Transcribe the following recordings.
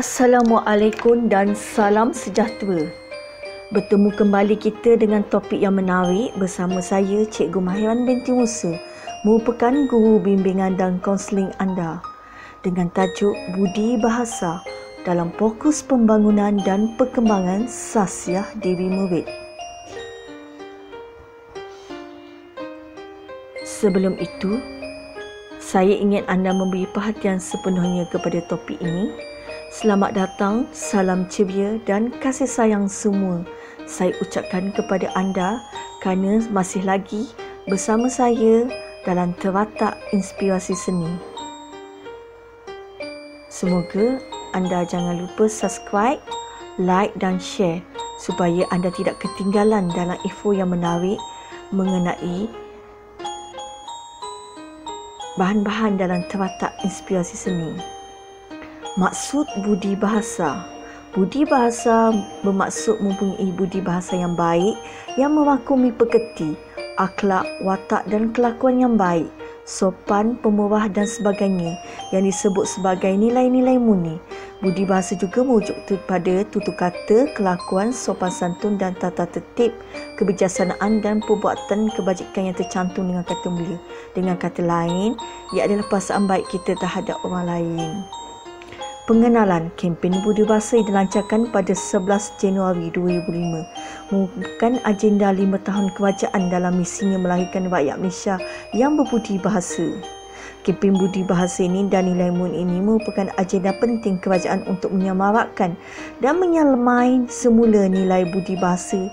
Assalamualaikum dan salam sejahtera. Bertemu kembali kita dengan topik yang menarik bersama saya Cikgu Mahiran binti Musa, merupakan guru bimbingan dan kaunseling anda dengan tajuk Budi Bahasa dalam fokus pembangunan dan perkembangan sahsiah diri murid. Sebelum itu, saya ingin anda memberi perhatian sepenuhnya kepada topik ini. Selamat datang, salam ceria dan kasih sayang semua saya ucapkan kepada anda kerana masih lagi bersama saya dalam Terwatak Inspirasi Seni. Semoga anda jangan lupa subscribe, like dan share supaya anda tidak ketinggalan dalam info yang menarik mengenai bahan-bahan dalam Terwatak Inspirasi Seni. Maksud budi bahasa. Budi bahasa bermaksud mempunyai budi bahasa yang baik yang merangkumi pekerti, akhlak, watak dan kelakuan yang baik, sopan, pemurah dan sebagainya yang disebut sebagai nilai-nilai murni. Budi bahasa juga merujuk kepada tutur kata, kelakuan, sopan santun dan tata tertib, kebijaksanaan dan perbuatan kebajikan yang tercantum dengan kata mulia. Dengan kata lain, ia adalah perasaan baik kita terhadap orang lain. Pengenalan kempen Budi Bahasa dilancarkan pada 11 Januari 2005 merupakan agenda 5 tahun kerajaan dalam misinya melahirkan rakyat Malaysia yang berbudi bahasa. Kempen Budi Bahasa ini dan nilai murni ini merupakan agenda penting kerajaan untuk menyamarakkan dan menyelmai semula nilai budi bahasa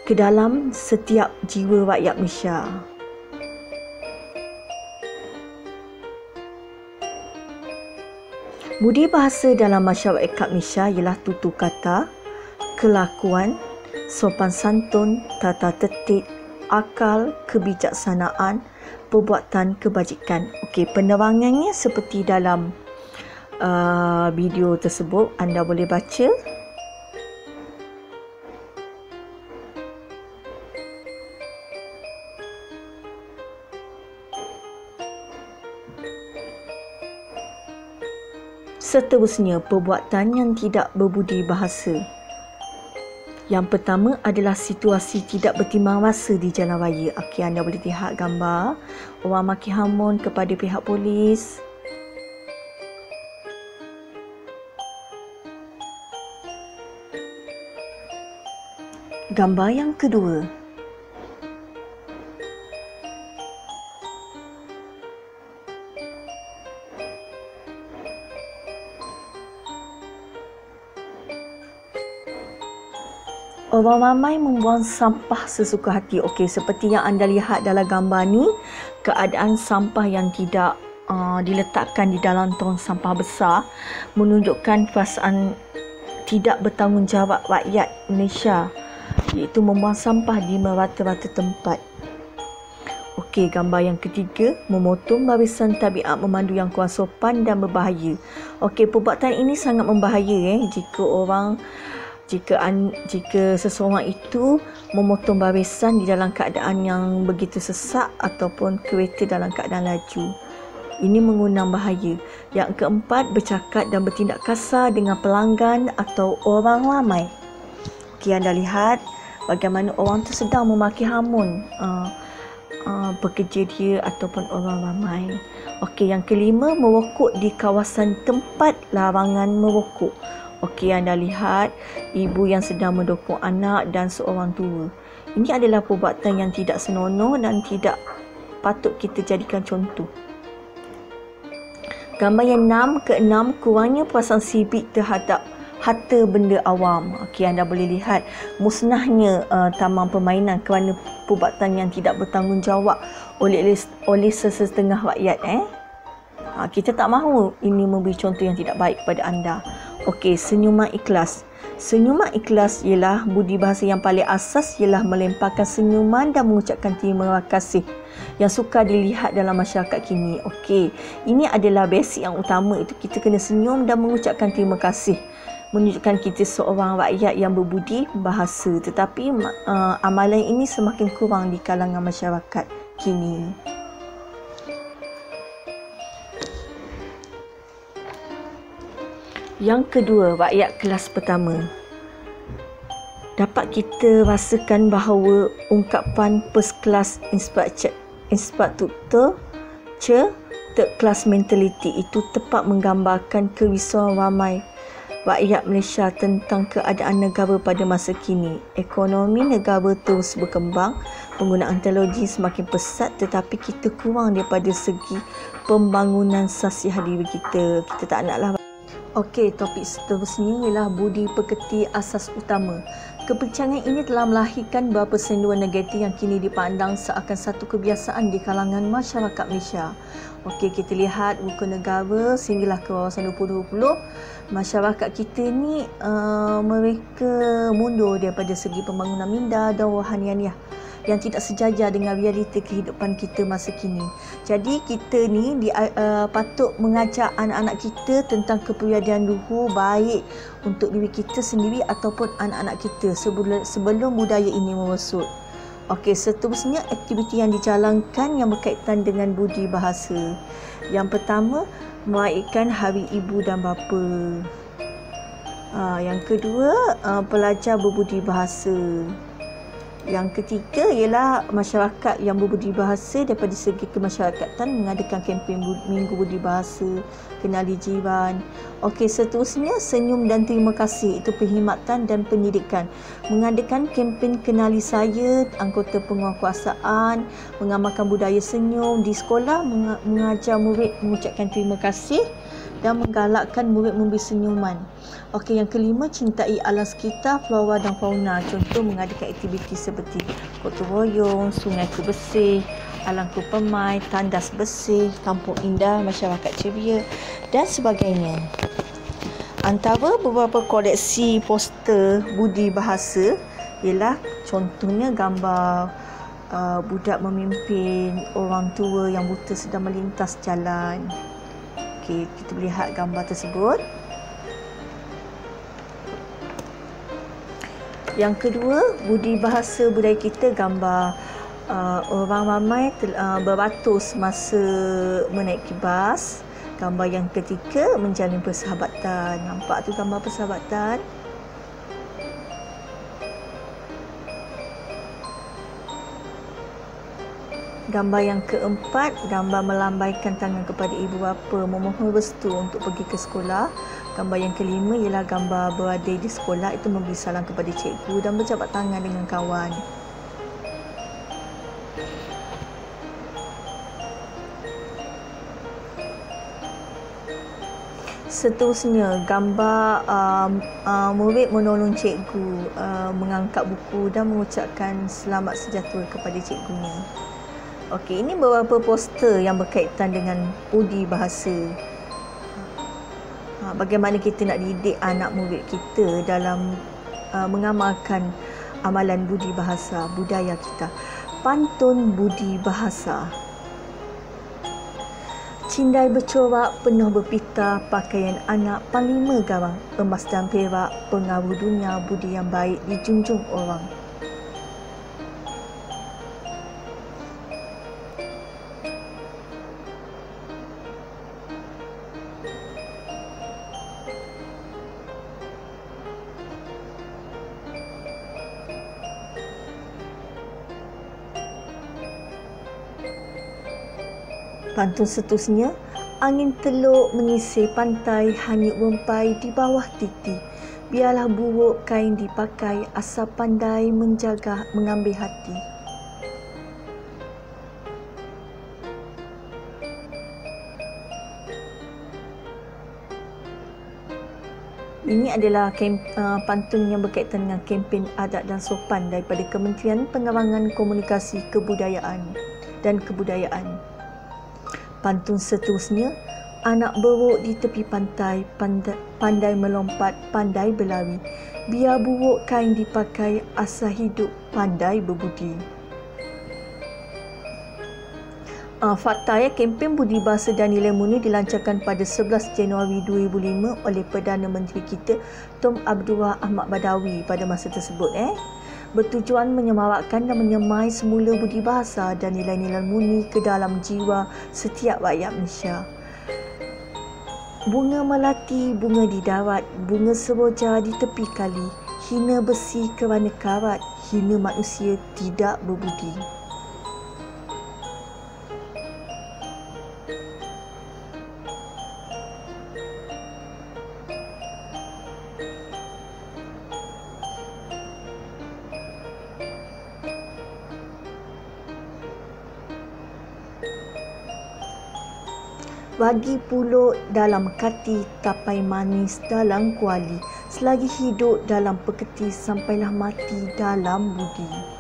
ke dalam setiap jiwa rakyat Malaysia. Budi bahasa dalam masyarakat Malaysia ialah tutur kata, kelakuan, sopan santun, tata tertib, akal, kebijaksanaan, perbuatan kebajikan. Okey, penerangannya seperti dalam video tersebut, anda boleh baca. Seterusnya, perbuatan yang tidak berbudi bahasa. Yang pertama adalah situasi tidak bertimbang rasa di jalan raya. Okey, anda boleh lihat gambar orang maki hamun kepada pihak polis. Gambar yang kedua, orang ramai membuang sampah sesuka hati. Okey, seperti yang anda lihat dalam gambar ni, keadaan sampah yang tidak diletakkan di dalam tong sampah besar menunjukkan perasaan tidak bertanggungjawab rakyat Malaysia, iaitu membuang sampah di merata-rata tempat. Okey, gambar yang ketiga, memotong barisan tabiat memandu yang kurang sopan dan berbahaya. Okey, perbuatan ini sangat membahaya jika seseorang itu memotong barisan di dalam keadaan yang begitu sesak ataupun kereta dalam keadaan laju. Ini mengundang bahaya. Yang keempat, bercakap dan bertindak kasar dengan pelanggan atau orang ramai. Okey, anda lihat bagaimana orang tu sedang memaki hamun pekerja dia ataupun orang ramai. Okey, yang kelima, merokok di kawasan tempat larangan merokok. Okey, anda lihat ibu yang sedang mendukung anak dan seorang tua. Ini adalah perbuatan yang tidak senonoh dan tidak patut kita jadikan contoh. Gambar yang keenam, kurangnya perasaan sibik terhadap harta benda awam. Okey, anda boleh lihat musnahnya taman permainan kerana perbuatan yang tidak bertanggungjawab oleh sesetengah rakyat. Kita tak mahu ini memberi contoh yang tidak baik kepada anda. Okey, senyuman ikhlas. Senyuman ikhlas ialah budi bahasa yang paling asas, ialah melemparkan senyuman dan mengucapkan terima kasih yang suka dilihat dalam masyarakat kini. Okey, ini adalah basic yang utama, itu kita kena senyum dan mengucapkan terima kasih. Menunjukkan kita seorang rakyat yang berbudi bahasa. Tetapi amalan ini semakin kurang di kalangan masyarakat kini. Yang kedua, rakyat kelas pertama. Dapat kita rasakan bahawa ungkapan first class inspector third class mentality itu tepat menggambarkan kerisauan ramai rakyat Malaysia tentang keadaan negara pada masa kini. Ekonomi negara terus berkembang, penggunaan teknologi semakin pesat, tetapi kita kurang daripada segi pembangunan sasiah diri kita. Kita tak naklah. Okey, topik seterusnya ialah budi pekerti asas utama. Kebincangan ini telah melahirkan beberapa senduan negatif yang kini dipandang seakan satu kebiasaan di kalangan masyarakat Malaysia. Okey, kita lihat buku negara sehinggalah ke wawasan 2020. Masyarakat kita ni mereka mundur daripada segi pembangunan minda dan rohaniah yang tidak sejajar dengan realiti kehidupan kita masa kini. Jadi kita ni patut mengajar anak-anak kita tentang kepribadian luhur baik untuk diri kita sendiri ataupun anak-anak kita sebelum budaya ini merosot. Okey, seterusnya aktiviti yang dijalankan yang berkaitan dengan budi bahasa. Yang pertama, meraihkan Hari Ibu dan Bapa. Yang kedua, pelajar berbudi bahasa. Yang ketiga ialah masyarakat yang berbudi bahasa daripada segi kemasyarakatan mengadakan kempen Minggu Budi Bahasa, kenali jiran. Okey, seterusnya senyum dan terima kasih, itu perkhidmatan dan pendidikan. Mengadakan kempen kenali saya, anggota penguatkuasaan, mengamalkan budaya senyum di sekolah, mengajar murid mengucapkan terima kasih dan menggalakkan murid memberi senyuman. Okey, yang kelima, cintai alam sekitar, flora dan fauna. Contoh mengadakan aktiviti seperti gotong royong, sungaiku bersih, alangku permai, tandas bersih, kampung indah, masyarakat ceria dan sebagainya. Antara beberapa koleksi poster budi bahasa ialah contohnya gambar budak memimpin orang tua yang buta sedang melintas jalan. Okey, kita lihat gambar tersebut. Yang kedua, budi bahasa budaya kita, gambar orang ramai beratus masa menaiki bas. Gambar yang ketiga, menjalin persahabatan. Nampak tu gambar persahabatan? Gambar yang keempat, gambar melambaikan tangan kepada ibu bapa memohon restu untuk pergi ke sekolah. Gambar yang kelima ialah gambar berada di sekolah, itu memberi salam kepada cikgu dan berjabat tangan dengan kawan. Seterusnya, gambar murid menolong cikgu, mengangkat buku dan mengucapkan selamat sejahtera kepada cikgunya. Okey, ini beberapa poster yang berkaitan dengan budi bahasa. Bagaimana kita nak didik anak murid kita dalam mengamalkan amalan budi bahasa budaya kita. Pantun budi bahasa. Cindai bercorak, penuh berpita, pakaian anak panglima garang, emas dan perak, pengaruh dunia, budi yang baik dijunjung orang. Pantun seterusnya, angin teluk menyisir pantai, hanyut rempai di bawah titi. Biarlah buruk kain dipakai, asal pandai menjaga mengambil hati. Ini adalah pantun yang berkaitan dengan kempen adat dan sopan daripada Kementerian Penerangan Komunikasi Kebudayaan dan Kebudayaan. Pantun seterusnya, anak buruk di tepi pantai, pandai melompat, pandai berlari. Biar buruk kain dipakai, asal hidup pandai berbudi. Fakta ya, kempen budi bahasa dan nilai mulia dilancarkan pada 11 Januari 2005 oleh Perdana Menteri kita Tun Abdullah Ahmad Badawi pada masa tersebut. Bertujuan menyemarakkan dan menyemai semula budi bahasa dan nilai-nilai murni ke dalam jiwa setiap rakyat Malaysia. Bunga melati, bunga di darat, bunga seroja di tepi kali, hina besi kerana karat, hina manusia tidak berbudi. Bagi pulut dalam kati, tapai manis dalam kuali, selagi hidup dalam peketi, sampailah mati dalam budi.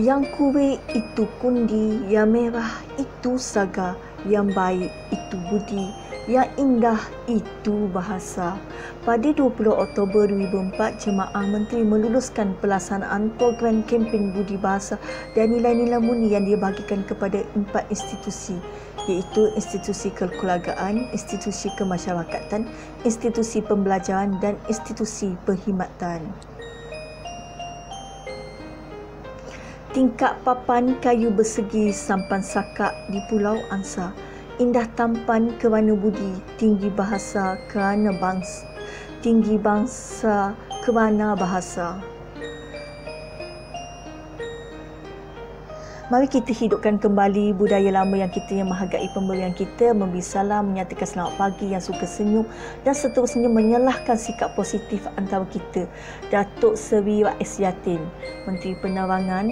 Yang kurik itu kundi, yang merah itu saga, yang baik itu budi, yang indah itu bahasa. Pada 20 Oktober 2004, Jemaah Menteri meluluskan pelaksanaan program kempen budi bahasa dan nilai-nilai murni yang dibahagikan kepada 4 institusi, iaitu institusi kekeluargaan, institusi kemasyarakatan, institusi pembelajaran dan institusi perkhidmatan. Tingkap papan kayu bersegi sampan sakak di Pulau Angsa. Indah tampan kerana budi, tinggi bahasa kerana bangsa. Tinggi bangsa kerana bahasa. Mari kita hidupkan kembali budaya lama yang menghargai pemberian kita, memberi salam, menyatakan selamat pagi yang suka senyum dan seterusnya menyalahkan sikap positif antara kita. Datuk Seri Rais Yassin, Menteri Penerangan,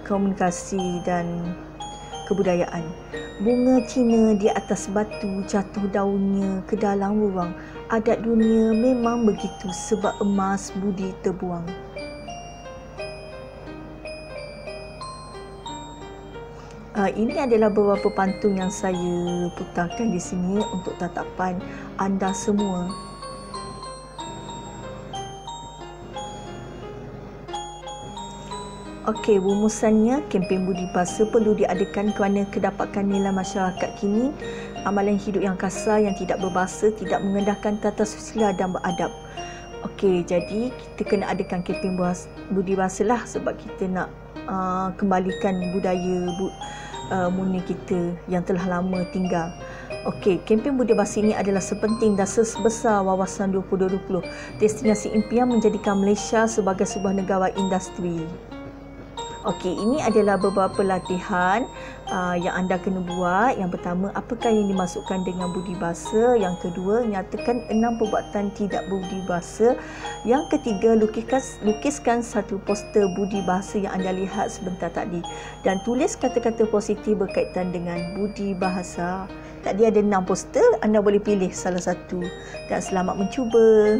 Komunikasi dan Kebudayaan. Bunga Cina di atas batu, jatuh daunnya ke dalam ruang. Adat dunia memang begitu, sebab emas budi terbuang. Ini adalah beberapa pantun yang saya putarkan di sini untuk tatapan anda semua. Okey, rumusannya, kempen budi bahasa perlu diadakan kerana kedapatan nilai masyarakat kini, amalan hidup yang kasar, yang tidak berbahasa, tidak mengendahkan tata susila dan beradab. Okey, jadi kita kena adakan kempen budi bahasa lah sebab kita nak kembalikan budaya murni kita yang telah lama tinggal. Okey, kempen budi bahasa ini adalah sepenting dan sebesar Wawasan 2020. Destinasi impian menjadikan Malaysia sebagai sebuah negara industri. Okey, ini adalah beberapa latihan yang anda kena buat. Yang pertama, apakah yang dimasukkan dengan budi bahasa? Yang kedua, nyatakan 6 perbuatan tidak budi bahasa. Yang ketiga, lukiskan satu poster budi bahasa yang anda lihat sebentar tadi. Dan tulis kata-kata positif berkaitan dengan budi bahasa. Tadi ada 6 poster, anda boleh pilih salah satu. Dan selamat mencuba.